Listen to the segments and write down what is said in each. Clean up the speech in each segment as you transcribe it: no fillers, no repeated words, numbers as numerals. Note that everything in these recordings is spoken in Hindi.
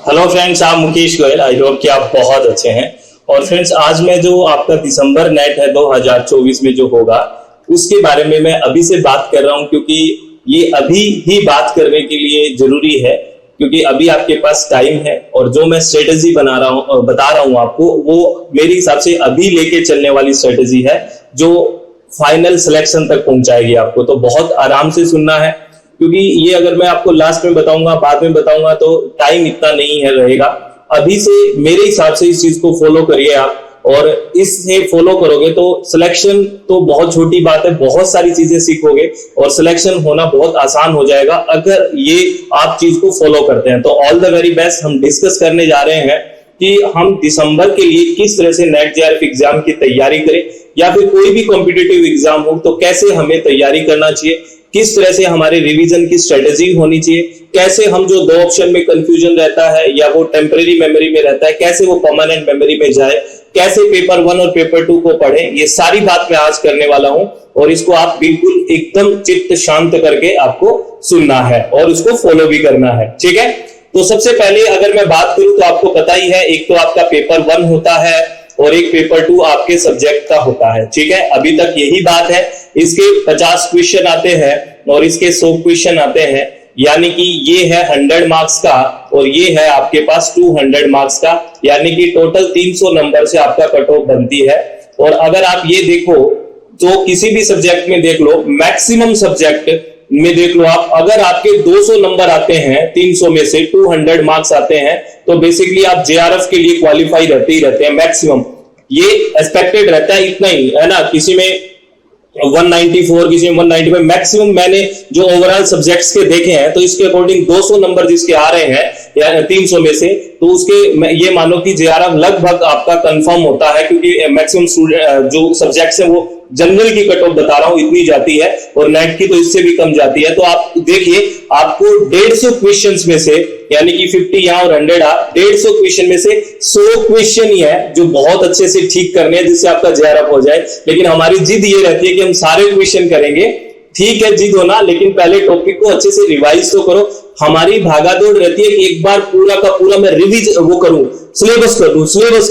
हेलो फ्रेंड्स, आप मुकेश गोयल। आई होप कि आप बहुत अच्छे हैं। और फ्रेंड्स, आज मैं जो आपका दिसंबर नेट है 2024 में जो होगा उसके बारे में मैं अभी से बात कर रहा हूं, क्योंकि ये अभी ही बात करने के लिए जरूरी है, क्योंकि अभी आपके पास टाइम है। और जो मैं स्ट्रेटेजी बता रहा हूं आपको, वो मेरे हिसाब से अभी लेके चलने वाली स्ट्रेटेजी है जो फाइनल सिलेक्शन तक पहुंचाएगी आपको। तो बहुत आराम से सुनना है, क्योंकि ये अगर मैं आपको लास्ट में बताऊंगा, बाद में बताऊंगा, तो टाइम इतना नहीं है रहेगा। अभी से मेरे हिसाब से इस चीज को फॉलो करिए आप, और इससे फॉलो करोगे तो सिलेक्शन तो बहुत छोटी बात है, बहुत सारी चीजें सीखोगे और सिलेक्शन होना बहुत आसान हो जाएगा अगर ये आप चीज को फॉलो करते हैं। तो ऑल द वेरी बेस्ट। हम डिस्कस करने जा रहे हैं कि हम दिसंबर के लिए किस तरह से नेट जेआरएफ एग्जाम की तैयारी करें, या फिर कोई भी कॉम्पिटिटिव एग्जाम हो तो कैसे हमें तैयारी करना चाहिए, किस तरह से हमारे रिवीजन की स्ट्रेटेजी होनी चाहिए, कैसे हम जो दो ऑप्शन में कंफ्यूजन रहता है या वो टेम्परेरी मेमोरी में रहता है कैसे वो परमानेंट मेमोरी में जाए, कैसे पेपर 1 और पेपर 2 को पढ़ें, ये सारी बात मैं आज करने वाला हूं। और इसको आप बिल्कुल एकदम चित्त शांत करके आपको सुनना है और उसको फॉलो भी करना है, ठीक है। तो सबसे पहले अगर मैं बात करूं तो आपको पता ही है, एक तो आपका पेपर 1 होता है और एक पेपर 2 आपके सब्जेक्ट का होता है, ठीक है। अभी तक यही बात है। इसके 50 क्वेश्चन आते हैं और इसके 100 क्वेश्चन आते हैं, यानी कि ये है 100 मार्क्स का और ये है आपके पास 200 मार्क्स का, यानी कि टोटल 300 नंबर से आपका कट ऑफ बनती है। और अगर आप ये देखो तो किसी भी सब्जेक्ट में देख लो, मैक्सिमम सब्जेक्ट में देख लो आप, अगर आपके 200 नंबर आते हैं 300 में से 200 मार्क्स आते हैं, तो बेसिकली आप जेआरएफ के लिए क्वालिफाई रहते ही रहते हैं। मैक्सिमम ये एक्सपेक्टेड रहता है, इतना ही है ना। किसी में 194, किसी में 195, मैक्सिमम मैंने जो ओवरऑल सब्जेक्ट्स के देखे हैं तो इसके अकॉर्डिंग 200 नंबर जिसके आ रहे हैं या 300 में से, तो उसके ये मानो कि जेआरएफ लगभग आपका कंफर्म होता है, क्योंकि मैक्सिमम जो सब्जेक्ट्स हैं वो जनरल की कट ऑफ बता रहा हूं इतनी जाती है और नेट की तो इससे भी कम जाती है। तो आप देखिए, आपको 150 क्वेश्चंस में से, यानी कि 50 यहां और 100 150 क्वेश्चन में से 100 क्वेश्चन ही है जो बहुत अच्छे से ठीक करने हैं जिससे आपका जेआरएफ हो जाए। लेकिन हमारी जिद ये रहती है कि हम सारे क्वेश्चन करेंगे। ठीक है, जिद होना, लेकिन पहले टॉपिक को अच्छे से रिवाइज तो करो। हमारी भागादौड़ रहती है कि एक बार पूरा का पूरा मैं रिविज वो करूं, सिलेबस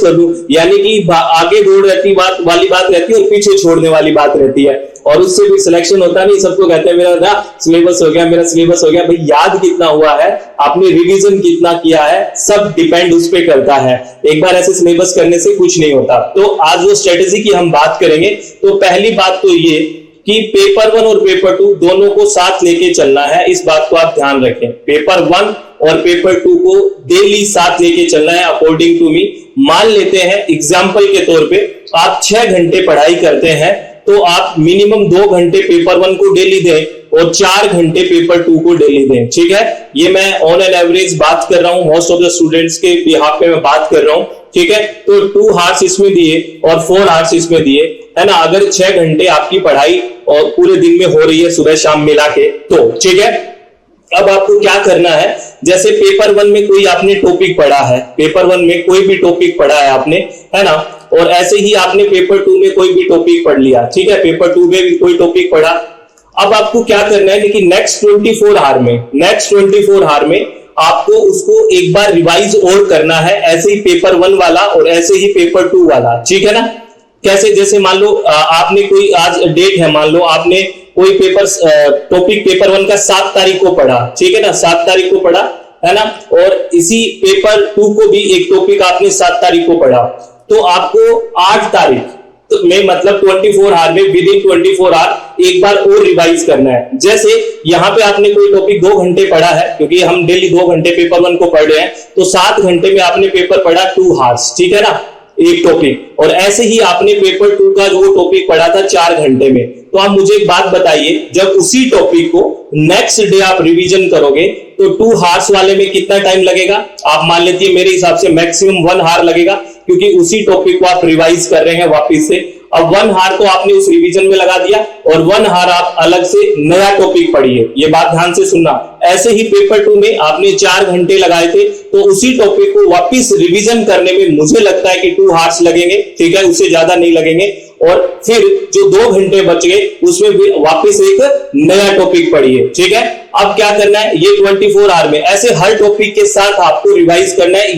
कर दूं, यानी कि आगे दौड़ रहती वाली बात रहती है और पीछे छोड़ने वाली बात रहती है, और उससे भी सिलेक्शन होता नहीं। सबको कहते हैं मेरा सिलेबस हो गया, मेरा सिलेबस हो गया। भाई, याद कितना हुआ है, आपने रिवीजन कितना किया है, सब डिपेंड उस पर करता है। एक बार ऐसे सिलेबस करने से कुछ नहीं होता। तो आज वो स्ट्रेटेजी की हम बात करेंगे। तो पहली बात तो ये कि पेपर 1 और पेपर 2 दोनों को साथ लेके चलना है, इस बात को आप ध्यान रखें। पेपर 1 और पेपर 2 को डेली साथ लेके चलना है अकॉर्डिंग टू मी। मान लेते हैं एग्जाम्पल के तौर पे आप 6 घंटे पढ़ाई करते हैं, तो आप मिनिमम 2 घंटे पेपर 1 को डेली दें और 4 घंटे पेपर 2 को डेली दें, ठीक है। ये मैं ऑन एन एवरेज बात कर रहा हूं, मोस्ट ऑफ द स्टूडेंट्स के बिहाफ पे मैं बात कर रहा हूं, ठीक है। तो 2 आवर्स इसमें दिए और 4 आवर्स इसमें दिए, है ना। अगर 6 घंटे आपकी पढ़ाई और पूरे दिन में हो रही है, सुबह शाम मिला के, तो ठीक है। अब आपको क्या करना है, जैसे पेपर 1 में कोई आपने टॉपिक पढ़ा है, पेपर 1 में कोई भी टॉपिक पढ़ा है आपने, है ना, और ऐसे ही आपने पेपर 2 में कोई भी टॉपिक पढ़ लिया, ठीक है। पेपर 2 में भी कोई टॉपिक पढ़ा। अब आपको क्या करना है, लेकिन नेक्स्ट 24 आवर में आपको उसको एक बार रिवाइज और करना है, ऐसे ही पेपर 1 वाला और ऐसे ही पेपर 2 वाला, ठीक है ना। कैसे, जैसे मान लो आपने कोई, आज डेट है, मान लो आपने कोई टॉपिक पेपर 1 का 7 तारीख को पढ़ा, ठीक है ना, 7 तारीख को पढ़ा, है ना। और इसी पेपर 2 को भी एक टॉपिक आपने 7 तारीख को पढ़ा, तो आपको 8 तारीख तो में, मतलब 24 आवर में, विद इन 24 आवर एक बार और रिवाइज करना है। जैसे यहां पे आपने कोई टॉपिक 2 घंटे पढ़ा है, क्योंकि हम डेली 2 घंटे पेपर 1 को पढ़ रहे हैं, तो 7 घंटे में आपने पेपर पढ़ा 2 आवर्स, ठीक है ना, एक टॉपिक। और ऐसे ही आपने पेपर 2 का जो टॉपिक पढ़ा था 4 घंटे में। तो आप मुझे एक बात बताइए, जब उसी टॉपिक को नेक्स्ट डे आप रिवीजन करोगे तो 2 आवर्स वाले में कितना टाइम लगेगा? आप मान लेती है, मेरे हिसाब से मैक्सिमम 1 आवर लगेगा, क्योंकि उसी टॉपिक को आप रिवाइज कर रहे हैं वापिस से। अब 1 आवर तो आपने उस रिवीजन में लगा दिया और 1 आवर आप अलग से नया टॉपिक पढ़िए। ये बात ध्यान से सुनना। ऐसे ही पेपर 2 में आपने 4 घंटे लगाए थे, तो उसी टॉपिक को वापिस रिवीजन करने में मुझे लगता है कि 2 आवर्स लगेंगे, ठीक है, उससे ज्यादा नहीं लगेंगे। और फिर जो 2 घंटे बच गए उसमें वापस एक नया टॉपिक पढ़िए। ठीक है, अब क्या करना है, ये 24 आवर में ऐसे हर टॉपिक के साथ आपको रिवाइज करना है।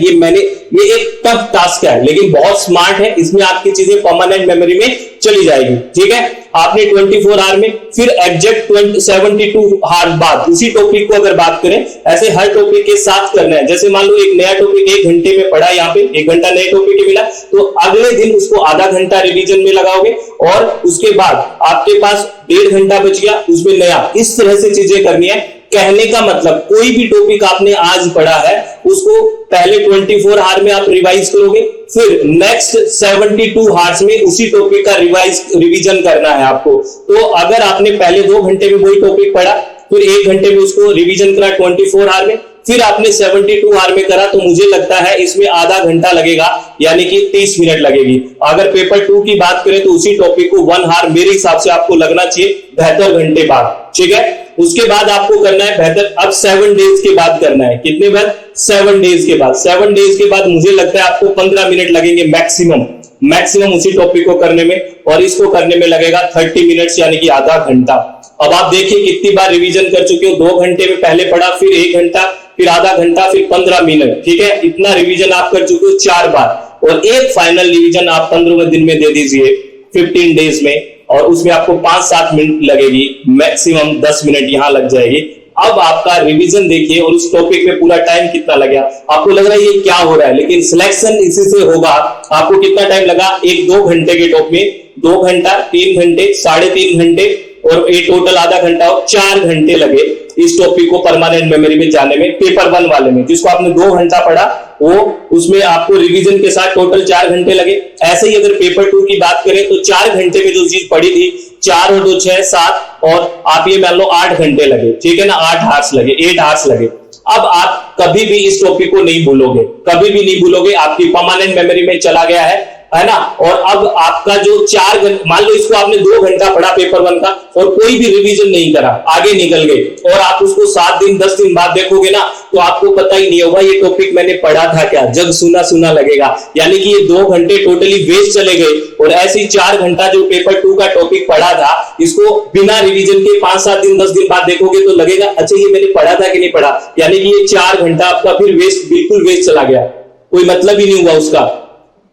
ये एक टफ टास्क है लेकिन बहुत स्मार्ट है, इसमें आपकी चीजें परमानेंट मेमोरी में चली जाएगी। ठीक है, आपने 24 आवर में फिर एग्जैक्ट 72 आवर बाद उसी टॉपिक को अगर बात करें ऐसे हर टॉपिक के साथ करना है। जैसे मान लो एक नया टॉपिक 1 घंटे में पढ़ा, यहाँ पे 1 घंटा नए टॉपिक मिला, तो अगले दिन उसको आधा घंटा रिवीजन में लगाओगे और उसके बाद आपके पास 1.5 घंटा बच गया, उसमें नया, इस तरह से चीजें करनी है। कहने का मतलब कोई भी टॉपिक आपने आज पढ़ा है उसको पहले 24 आवर में आप रिवाइज करोगे, फिर नेक्स्ट 72 आवर्स में उसी टॉपिक का रिवीजन करना है आपको। तो अगर आपने पहले 2 घंटे में वही टॉपिक पढ़ा, फिर 1 घंटे में उसको रिवीजन करा 24 आवर में, फिर आपने 72 आवर में करा, तो मुझे लगता है इसमें आधा घंटा लगेगा, यानी कि 30 मिनट लगेगी। अगर पेपर 2 की बात करें तो उसी टॉपिक को 1 आवर मेरे हिसाब से आपको लगना चाहिए 72 घंटे बाद। ठीक है, उसके बाद आपको करना है बेहतर, अब 7 डेज के बाद करना है। कितने बाद? 7 डेज के बाद। 7 डेज के बाद मुझे लगता है आपको 15 मिनट लगेंगे मैक्सिमम उसी टॉपिक को करने में, और इसको करने में लगेगा 30 मिनट्स यानी कि आधा घंटा। अब आप देखिए कितनी बार रिवीजन कर चुके हो, 2 घंटे में पहले पढ़ा, फिर 1 घंटा, फिर आधा घंटा, फिर 15 मिनट। ठीक है, इतना रिवीजन आप कर चुके हो 4 बार, और एक फाइनल रिवीजन आप 15वें दिन में दे दीजिए 15 डेज में, और उसमें आपको 5-7 मिनट लगेगी, मैक्सिमम 10 मिनट यहां लग जाएगी। अब आपका रिवीजन देखिए और उस टॉपिक में पूरा टाइम कितना लगा। आपको लग रहा है ये क्या हो रहा है, लेकिन सिलेक्शन इसी से होगा। आपको कितना टाइम लगा, 1-2 घंटे के टॉप में 2 घंटा, 3 घंटे, 3.5 घंटे, और ये टोटल आधा घंटा और 4 घंटे लगे इस टॉपिक को परमानेंट मेमोरी में जाने में। पेपर 1 वाले में जिसको आपने 2 घंटा पढ़ा, वो उसमें आपको रिवीजन के साथ टोटल 4 घंटे लगे। ऐसे ही अगर पेपर 2 की बात करें तो 4 घंटे में जो चीज पढ़ी थी, 4 और 2 6 7, और आप ये मान लो 8 घंटे लगे। ठीक है ना, 8 आवर्स लगे, 8 आवर्स लगे। अब आप कभी भी इस टॉपिक को नहीं भूलोगे, कभी भी नहीं भूलोगे, आपकी परमानेंट मेमोरी में चला गया है ना। और अब आपका जो 4 घंटे, मान लो इसको आपने 2 घंटा पढ़ा पेपर 1 का, और कोई भी रिवीजन नहीं करा, आगे निकल गए, और आप उसको 7 दिन 10 दिन बाद देखोगे ना, तो आपको पता ही नहीं होगा ये टॉपिक मैंने पढ़ा था क्या, जग सुना सुना लगेगा। यानी कि ये 2 घंटे टोटली वेस्ट चले गए। और ऐसे ही 4 घंटा जो पेपर 2 का टॉपिक पढ़ा था, इसको बिना रिवीजन के 5-7 दिन 10 दिन बाद देखोगे तो लगेगा अच्छा ये मैंने पढ़ा था कि नहीं पढ़ा। यानी कि ये 4 घंटा आपका फिर वेस्ट, बिल्कुल वेस्ट चला गया, कोई मतलब ही नहीं हुआ उसका।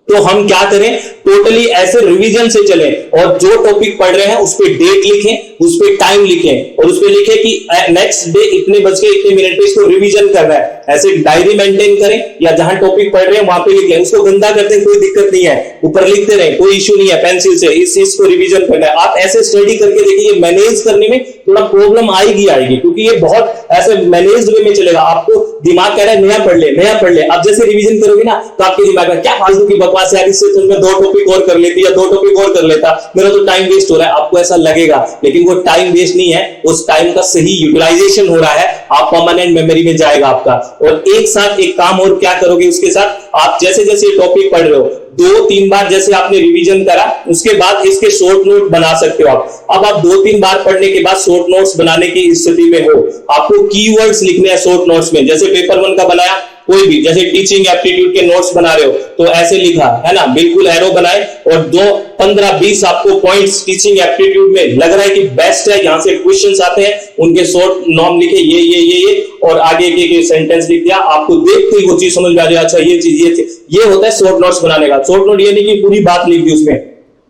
तो हम क्या करें, टोटली ऐसे रिवीजन से चलें, और जो टॉपिक पढ़ रहे हैं उस पे डेट लिखें, उस पे टाइम लिखें, और उस पे लिखें कि नेक्स्ट डे इतने बज के इतने मिनट पे इसको रिवीजन करना है। ऐसे डायरी मेंटेन करें, या जहां टॉपिक पढ़ रहे हैं वहां पे लिखें। उसको गंदा करते हैं कोई दिक्कत नहीं है, ऊपर लिखते रहे, कोई इश्यू नहीं है, पेंसिल से इस चीज को रिवीजन करना है। आप ऐसे स्टडी करके देखिए, मैनेज करने में थोड़ा प्रॉब्लम आएगी, क्योंकि ये बहुत ऐसे मैनेज वे में चलेगा। आपको दिमाग कह रहा है नया पढ़ ले, नया पढ़ ले, अब जैसे रिवीजन करोगे ना तो आपके दिमाग में क्या फालतू की बकवास है, इससे तो मैं 2 टॉपिक और कर लेती, या 2 टॉपिक और कर लेता, मेरा तो टाइम वेस्ट हो रहा है। आपको ऐसा लगेगा, लेकिन वो टाइम वेस्ट नहीं है, उस टाइम का सही यूटिलाइजेशन हो रहा है, आप परमानेंट मेमोरी में जाएगा आपका। और एक साथ एक काम और क्या करोगे उसके साथ, आप जैसे जैसे टॉपिक पढ़ रहे हो 2-3 बार जैसे आपने रिवीजन करा, उसके बाद इसके शॉर्ट नोट बना सकते हो आप। अब आप 2-3 बार पढ़ने के बाद शॉर्ट नोट्स बनाने की स्थिति में हो, आपको कीवर्ड्स लिखने हैं शॉर्ट नोट्स में। जैसे पेपर 1 का बनाया, कोई भी जैसे टीचिंग एप्टीट्यूड के नोट्स बना रहे हो तो ऐसे लिखा है ना, बिल्कुल एरो बनाए, और 15-20 आपको पॉइंट्स टीचिंग एप्टीट्यूड में लग रहा है कि बेस्ट है, यहां से क्वेश्चंस आते हैं, उनके शॉर्ट नॉर्म लिखे, ये और आगे के सेंटेंस लिख दिया। आपको देखते ही वो चीज समझ में आ जाए, अच्छा ये चीज, ये होता है शॉर्ट नोट्स बनाने का। शॉर्ट नोट ये नहीं कि पूरी बात लिख दी उसमें,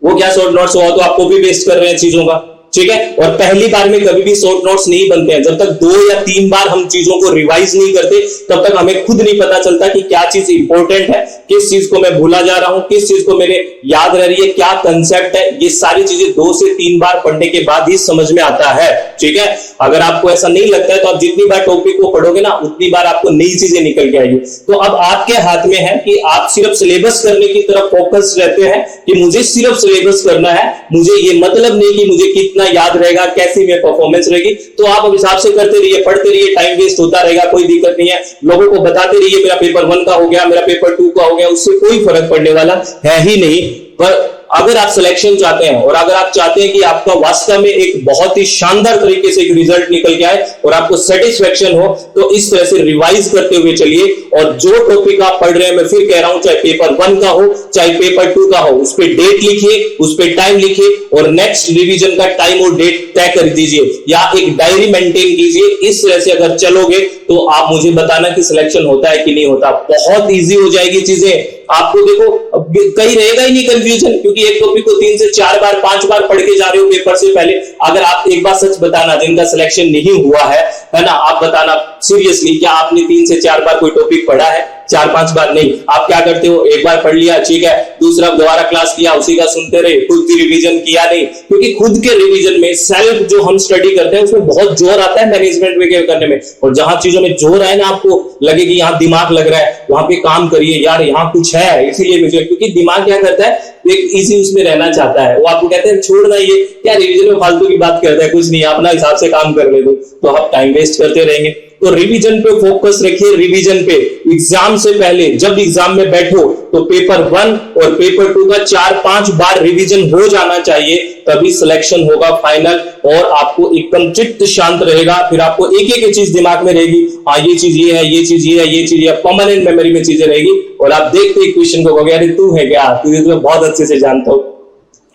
वो क्या शॉर्ट नोट्स हुआ, तो आप कॉपी पेस्ट कर रहे हैं चीजों का। ठीक है, और पहली बार में कभी भी शॉर्ट नोट्स नहीं बनते हैं, जब तक 2 या 3 बार हम चीजों को रिवाइज नहीं करते तब तक हमें खुद नहीं पता चलता कि क्या चीज इंपॉर्टेंट है, किस चीज को मैं भूला जा रहा हूं, किस चीज को मेरे याद रह रही है, क्या कंसेप्ट है। ये सारी चीजें 2 से 3 बार पढ़ने के बाद ही समझ में आता है। ठीक है, अगर आपको ऐसा नहीं लगता है तो आप जितनी बार टॉपिक को पढ़ोगे ना उतनी बार आपको नई चीजें निकल के आएगी। तो अब आपके हाथ में है कि आप सिर्फ सिलेबस करने की तरफ फोकस रहते हैं कि मुझे सिर्फ सिलेबस करना है, मुझे ये मतलब नहीं कि मुझे कितना याद रहेगा, कैसी में परफॉर्मेंस रहेगी। तो आप हिसाब से करते रहिए, पढ़ते रहिए, टाइम वेस्ट होता रहेगा, कोई दिक्कत नहीं है। लोगों को बताते रहिए मेरा पेपर 1 का हो गया, मेरा पेपर 2 का हो गया, उससे कोई फर्क पड़ने वाला है ही नहीं। पर अगर आप सिलेक्शन चाहते हैं और अगर आप चाहते हैं कि आपका वास्तव में एक बहुत ही शानदार तरीके से एक रिजल्ट निकल के आए और आपको सेटिस्फेक्शन हो, तो इस तरह से रिवाइज करते हुए चलिए। और जो टॉपिक आप पढ़ रहे हैं, मैं फिर कह रहा हूं, चाहे पेपर 1 का हो चाहे पेपर 2 का हो, उस पर डेट लिखिए, उस पर टाइम लिखिए और नेक्स्ट रिवीजन का टाइम और डेट तय कर दीजिए या एक डायरी मेंटेन कीजिए। इस तरह से अगर चलोगे तो आप मुझे बताना कि सिलेक्शन होता है कि नहीं होता। बहुत ईजी हो जाएगी चीजें। आपको देखो कहीं रहेगा ही नहीं कंफ्यूजन, क्योंकि एक टॉपिक को 3 से 4 बार 5 बार पढ़ के जा रहे हो पेपर से पहले। अगर आप एक बार सच बताना, जिनका सिलेक्शन नहीं हुआ है ना, आप बताना सीरियसली, क्या आपने 3 से 4 बार कोई टॉपिक पढ़ा है? 4-5 बार नहीं। आप क्या करते हो, एक बार पढ़ लिया, ठीक है, दूसरा दोबारा क्लास किया, उसी का सुनते रहे, खुद की रिवीजन किया नहीं। क्योंकि खुद के रिवीजन में सेल्फ जो हम स्टडी करते हैं उसमें बहुत जोर आता है मैनेजमेंट में करने में। और जहां चीजों में जोर आए ना, आपको लगे कि यहाँ दिमाग लग रहा है, वहां पे काम करिए यार, यहाँ कुछ है। इसीलिए मुझे, क्योंकि दिमाग क्या करता है, एक इजी उसमें रहना चाहता है। वो आपको कहते हैं छोड़ना, ये क्या रिवीजन में फालतू की बात करता है, कुछ नहीं, अपना हिसाब से काम कर ले दो, तो आप टाइम वेस्ट करते रहेंगे। तो रिवीजन पे फोकस रखिए। रिवीजन पे एग्जाम से पहले जब एग्जाम में बैठो तो पेपर 1 और पेपर 2 का 4-5 बार रिवीजन हो जाना चाहिए, तभी सिलेक्शन होगा फाइनल। और आपको एकदम चित्त शांत रहेगा, फिर आपको एक एक चीज दिमाग में रहेगी, हाँ ये चीज ये है, ये चीज ये है, ये चीज ये, परमानेंट मेमोरी में चीजें रहेगी। और आप देखते ही क्वेश्चन को कहोगे अरे तू है क्या, तुझे तो बहुत अच्छे से जानता हूं,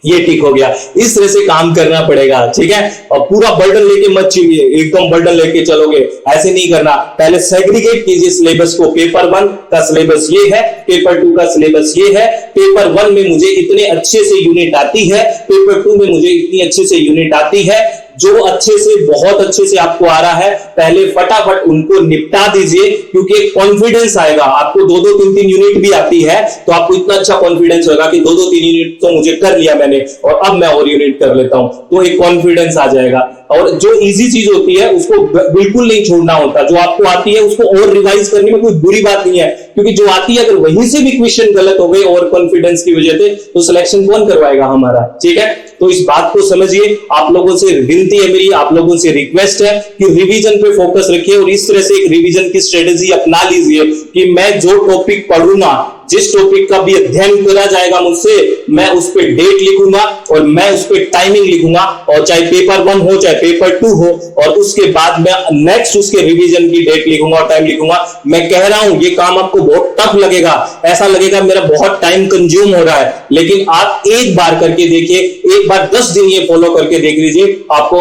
ये ठीक हो गया। इस तरह से काम करना पड़ेगा, ठीक है। और पूरा बर्डन लेके मत चलिए, एकदम बर्डन लेके चलोगे, ऐसे नहीं करना। पहले सेग्रीगेट कीजिए सिलेबस को। पेपर 1 का सिलेबस ये है, पेपर 2 का सिलेबस ये है। पेपर 1 में मुझे इतने अच्छे से यूनिट आती है, पेपर 2 में मुझे इतनी अच्छे से यूनिट आती है। जो अच्छे से, बहुत अच्छे से आपको आ रहा है, पहले फटाफट उनको निपटा दीजिए, क्योंकि एक कॉन्फिडेंस आएगा। आपको 2-2, 3-3 यूनिट भी आती है तो आपको इतना अच्छा कॉन्फिडेंस होगा कि 2-2, 3 यूनिट तो मुझे कर लिया मैंने, और अब मैं और यूनिट कर लेता हूं, तो एक कॉन्फिडेंस आ जाएगा। और जो इजी चीज होती है उसको बिल्कुल नहीं छोड़ना होता। जो आपको आती है उसको और रिवाइज करने में कोई बुरी बात नहीं है, क्योंकि जो आती है अगर वहीं से भी क्वेश्चन गलत हो गए और कॉन्फिडेंस की वजह से, तो सिलेक्शन कौन करवाएगा हमारा, ठीक है। तो इस बात को समझिए। आप लोगों से विनती है मेरी, आप लोगों से रिक्वेस्ट है कि रिवीजन पे फोकस रखिए और इस तरह से एक रिवीजन की स्ट्रेटेजी अपना लीजिए कि मैं जो टॉपिक पढ़ूंगा, जिस टॉपिक का भी अध्ययन करा जाएगा मुझसे, मैं उस पर डेट लिखूंगा और मैं उस पर टाइमिंग लिखूंगा, और चाहे पेपर 1 हो चाहे पेपर 2 हो, और उसके बाद मैं नेक्स्ट उसके रिवीजन की डेट लिखूंगा और टाइम लिखूंगा। मैं कह रहा हूं ये काम आपको बहुत टफ लगेगा, ऐसा लगेगा मेरा बहुत टाइम कंज्यूम हो रहा है, लेकिन आप एक बार करके देखिए, एक बार 10 दिन ये फॉलो करके देख लीजिए, आपको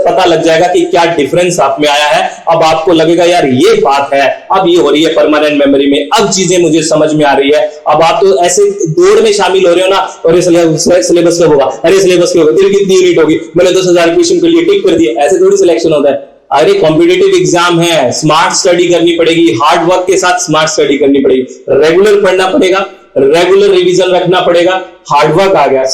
पता लग जाएगा कि क्या डिफरेंस आप में आया है। अब आपको लगेगा यार ये बात है, अब ये हो रही है परमानेंट मेमोरी में, अब चीजें मुझे समझ में आ रही है। अब आप तो ऐसे दौड़ में शामिल हो रहे हो ना, और सिलेबस कब होगा, अरे सिलेबस कब होगा, तेरी कितनी यूनिट होगी, मैंने 10,000 क्वेश्चन के लिए टिक कर दिया, ऐसे थोड़ी सिलेक्शन होता है। अरे कॉम्पिटिटिव एग्जाम है, स्मार्ट स्टडी करनी पड़ेगी, हार्ड वर्क के साथ स्मार्ट स्टडी करनी पड़ेगी, रेगुलर पढ़ना पड़ेगा, रेगुलर रिवीजन रखना पड़ेगा। हार्ड वर्क आ गया,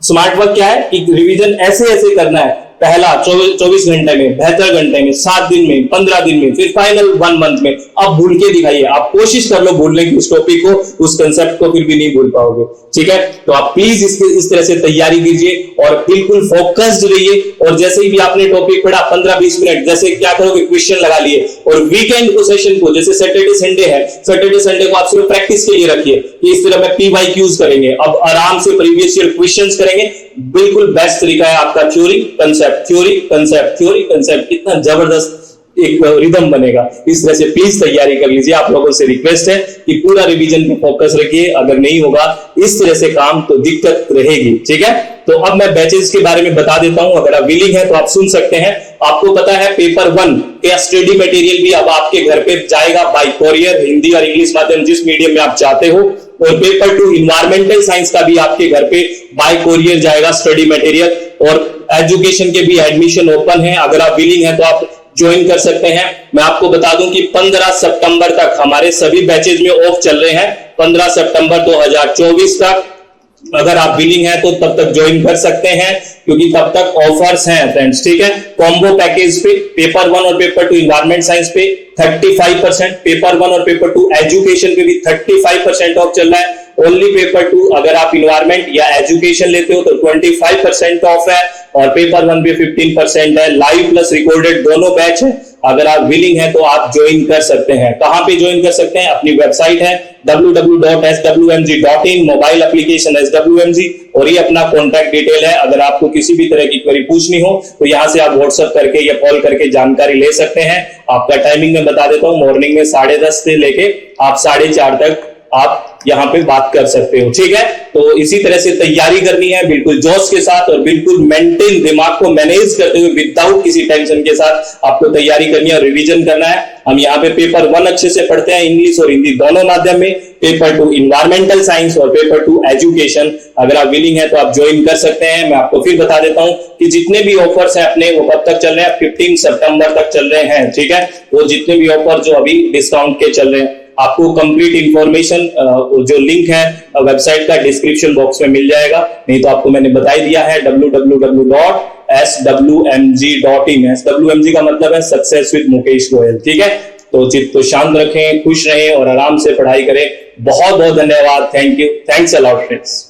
स्मार्ट वर्क क्या है कि रिवीजन ऐसे ऐसे करना है। पहला 24 घंटे में, 72 घंटे में, 7 दिन में, 15 दिन में, फिर फाइनल 1 मंथ में। अब भूल के दिखाइए, आप कोशिश कर लो भूलने की उस टॉपिक को, उस कंसेप्ट को, फिर भी नहीं भूल पाओगे, ठीक है। तो आप प्लीज इस तरह से तैयारी कीजिए और बिल्कुल फोकस्ड रहिए। और जैसे ही भी आपने टॉपिक पढ़ा 15-20 मिनट, जैसे क्या करोगे, क्वेश्चन लगा लिए, और वीकेंड को, सेशन को, जैसे सैटरडे संडे है, सैटरडे संडे को आप सिर्फ प्रैक्टिस के लिए रखिए कि इस तरह में PYQs करेंगे, अब आराम से प्रीवियस ईयर क्वेश्चंस करेंगे। बिल्कुल बेस्ट तरीका है आपका theory concept, theory concept, theory concept, कितना जबरदस्त एक रिदम बनेगा। इस तरह से प्लीज तैयारी कर लीजिए। आप लोगों से रिक्वेस्ट है कि पूरा रिवीजन पे फोकस रखिए, अगर नहीं होगा इस तरह से काम तो दिक्कत रहेगी, ठीक है। तो अब मैं बैचेस के बारे में बता देता हूं, अगर आप विलिंग है तो आप सुन सकते हैं। आपको पता है पेपर 1 के स्टडी मटेरियल भी अब आपके घर पे जाएगा बाय कोरियर, हिंदी और इंग्लिश माध्यम जिस मीडियम में आप चाहते हो। और पेपर 2 इन्वायरमेंटल साइंस का भी आपके घर पे बाय कोरियर जाएगा स्टडी मटेरियल। और एजुकेशन के भी एडमिशन ओपन है, अगर आप विलिंग है तो आप ज्वाइन कर सकते हैं। मैं आपको बता दूं कि 15 सितंबर तक हमारे सभी बैचेज में ऑफ चल रहे हैं, 15 सितंबर 2024 तक। अगर आप विलिंग है तो तब तक ज्वाइन कर सकते हैं, क्योंकि तब तक ऑफर्स हैं फ्रेंड्स, ठीक है। कॉम्बो पैकेज पे पेपर 1 और पेपर 2 इन्वायरमेंट साइंस पे 35%, पेपर 1 और पेपर 2 एजुकेशन पे भी 35% ऑफ चल रहा है। ओनली पेपर 2 अगर आप इन्वायरमेंट या एजुकेशन लेते हो तो 25% ऑफ है, और पेपर 1 भी 15% है। लाइव प्लस रिकॉर्डेड दोनों बैच है। अगर आप विलिंग है तो आप ज्वाइन कर सकते हैं। कहां पे ज्वाइन कर सकते हैं? अपनी वेबसाइट है www.swmg.in, मोबाइल एप्लीकेशन SWMG, और ये अपना कॉन्टैक्ट डिटेल है। अगर आपको किसी भी तरह की क्वेरी पूछनी हो तो यहां से आप व्हाट्सएप करके या कॉल करके जानकारी ले सकते हैं। आपका टाइमिंग मैं बता देता हूं, मॉर्निंग में 10:30 से लेके आप 4:30 तक आप यहाँ पे बात कर सकते हो, ठीक है। तो इसी तरह से तैयारी करनी है, बिल्कुल जोश के साथ और बिल्कुल मेंटेन, दिमाग को मैनेज करते हुए विदाउट किसी टेंशन के साथ आपको तैयारी करनी है और रिवीजन करना है। हम यहाँ पे पेपर 1 अच्छे से पढ़ते हैं, इंग्लिश और हिंदी दोनों माध्यम में, पेपर 2 इन्वायरमेंटल साइंस और पेपर 2 एजुकेशन। अगर आप विलिंग है तो आप ज्वाइन कर सकते हैं। मैं आपको फिर बता देता हूं कि जितने भी ऑफर्स हैं अपने, वो कब तक चल रहे हैं? 15 सितंबर तक चल रहे हैं, ठीक है। वो जितने भी ऑफर जो अभी डिस्काउंट के चल रहे हैं, आपको कंप्लीट इंफॉर्मेशन जो लिंक है वेबसाइट का डिस्क्रिप्शन बॉक्स में मिल जाएगा, नहीं तो आपको मैंने बता दिया है www.swmg.in। SWMG का मतलब है सक्सेस विद मुकेश गोयल, ठीक है। तो चित्त को शांत रखें, खुश रहें और आराम से पढ़ाई करें। बहुत बहुत धन्यवाद। Thank you, thanks a lot friends.